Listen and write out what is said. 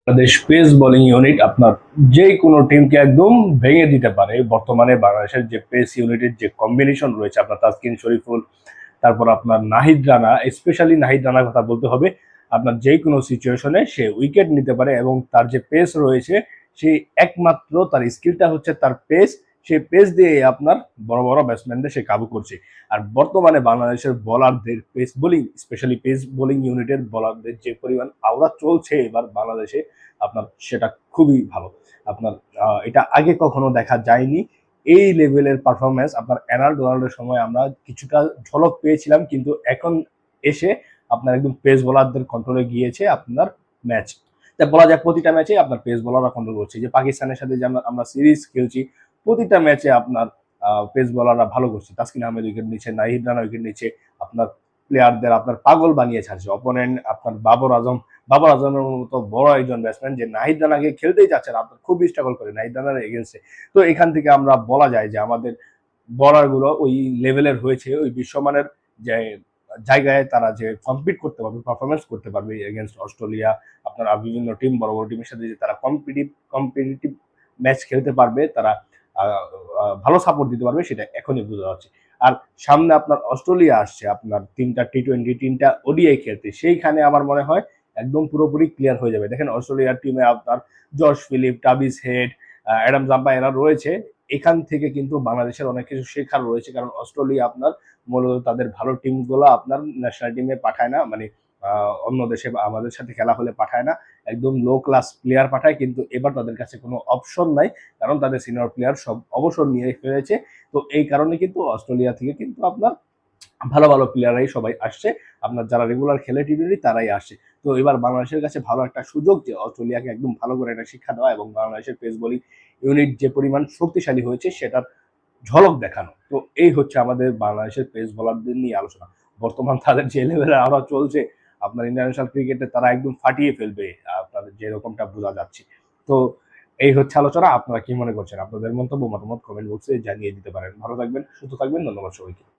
Bangladesh pace bowling unit আপনার যে কোনো টিমকে একদম ভেঙে দিতে পারে। বর্তমানে বাংলাদেশের যে পেস ইউনিটের যে কম্বিনেশন রয়েছে, আপনার তাসকিন শরীফুল, তারপর আপনার নাহিদ রানা, স্পেশালি নাহিদ রানার কথা বলতে হবে। আপনার যে কোনো সিচুয়েশনে সে উইকেট নিতে পারে এবং তার যে পেস রয়েছে, সেই একমাত্র তার স্কিলটা হচ্ছে তার পেস। সেই পেস দিয়ে আপনার বড় বড় ব্যাটসম্যানদের সে কাবু করছে। আর বর্তমানে বাংলাদেশের বোলারদের pace bowling, specially pace bowling ইউনিটের বোলারদের যে পরিমাণ আওড়া চলছে এবার বাংলাদেশে, আপনার সেটা খুবই ভালো। আপনার এটা আগে কখনো দেখা যায়নি। এই লেভেলের পারফরমেন্স আপনার অ্যানাল্ড ওয়ার্ল্ডের সময় আমরা কিছুটা ঝলক পেয়েছিলাম, কিন্তু এখন এসে আপনার একদম পেস বোলারদের কন্ট্রোলে গিয়েছে আপনার ম্যাচ। তা বলা যায় প্রতিটা ম্যাচে আপনার পেস বোলাররা কন্ট্রোল করছে। যে পাকিস্তানের সাথে যে আমরা সিরিজ খেলছি, প্রতিটা ম্যাচে আপনার পেস বোলাররা ভালো করছে। তাসকিন আহমেদ উইকেট নিচ্ছে, নাহিদ রানা উইকেট নিচ্ছে, আপনার প্লেয়ারদের আপনার পাগল বানিয়ে ছাড়ছে। অপোনেন্ট আপনার বাবর আজমের মতো বড় একজন ব্যাটসম্যান যে নাহিদ রানাকে খেলতেই যাচ্ছে না, আপনার খুব স্ট্রাগল করে নাহিদ রানার এগেন্সে। তো এখান থেকে আমরা বলা যায় যে আমাদের বলার গুলো ওই লেভেলের হয়েছে, ওই বিশ্বমানের যে জায়গায় তারা যে কম্পিট করতে পারবে, পারফরমেন্স করতে পারবে এগেনস্ট অস্ট্রেলিয়া, আপনার বিভিন্ন টিম, বড় বড় টিমের সাথে যে তারা কম্পিটিটিভ ম্যাচ খেলতে পারবে, তারা ভালো সাপোর্ট দিতে পারবে, সেটা এখনই বোঝা যাচ্ছে। আর সামনে আপনার অস্ট্রেলিয়া আসছে আপনার 3টা টি-20, 3টা ওডিআই খেলতে। সেইখানে আমার মনে হয় একদম পুরোপুরি ক্লিয়ার হয়ে যাবে। দেখেন অস্ট্রেলিয়ার টিমে আপনার Josh Philippe, Travis Head, Adam Zampa এরা রয়েছে। এখান থেকে কিন্তু বাংলাদেশের অনেক কিছু শেখার রয়েছে, কারণ অস্ট্রেলিয়া আপনার মূলত তাদের ভালো টিমগুলো আপনার ন্যাশনাল টিমে পাঠায় না, মানে অন্য দেশে বা আমাদের সাথে খেলা হলে পাঠায় না, একদম লো ক্লাস প্লেয়ার পাঠায়। কিন্তু এবার তাদের কাছে কোনো অপশন নাই, কারণ তাদের সিনিয়র প্লেয়ার সব অবসর নিয়ে ফেলেছে। তো এই কারণে কিন্তু অস্ট্রেলিয়া থেকে কিন্তু আপনার ভালো ভালো প্লেয়াররাই সবাই আসছে। আপনার যারা রেগুলার খেলে টি-20 তারাই আসছে। তো এবার বাংলাদেশের কাছে ভালো একটা সুযোগ যে অস্ট্রেলিয়াকে একদম ভালো করে একটা শিক্ষা দেওয়া এবং বাংলাদেশের পেস বোলিং ইউনিট যে পরিমাণ শক্তিশালী হয়েছে সেটার ঝলক দেখানো। তো এই হচ্ছে আমাদের বাংলাদেশের পেস বোলারদের নিয়ে আলোচনা। বর্তমান তাদের যে লেভেলে আওড়া চলছে, আপনার ইন্টারন্যাশনাল ক্রিকেটে তারা একদম ফাটিয়ে ফেলবে, আপনাদের যেরকমটা বোঝা যাচ্ছে। তো এই হচ্ছে আলোচনা। আপনারা কি মনে করছেন? আপনাদের মন্তব্য মতামত কমেন্ট বক্সে জানিয়ে দিতে পারেন। ভালো থাকবেন, সুস্থ থাকবেন। ধন্যবাদ সবাইকে।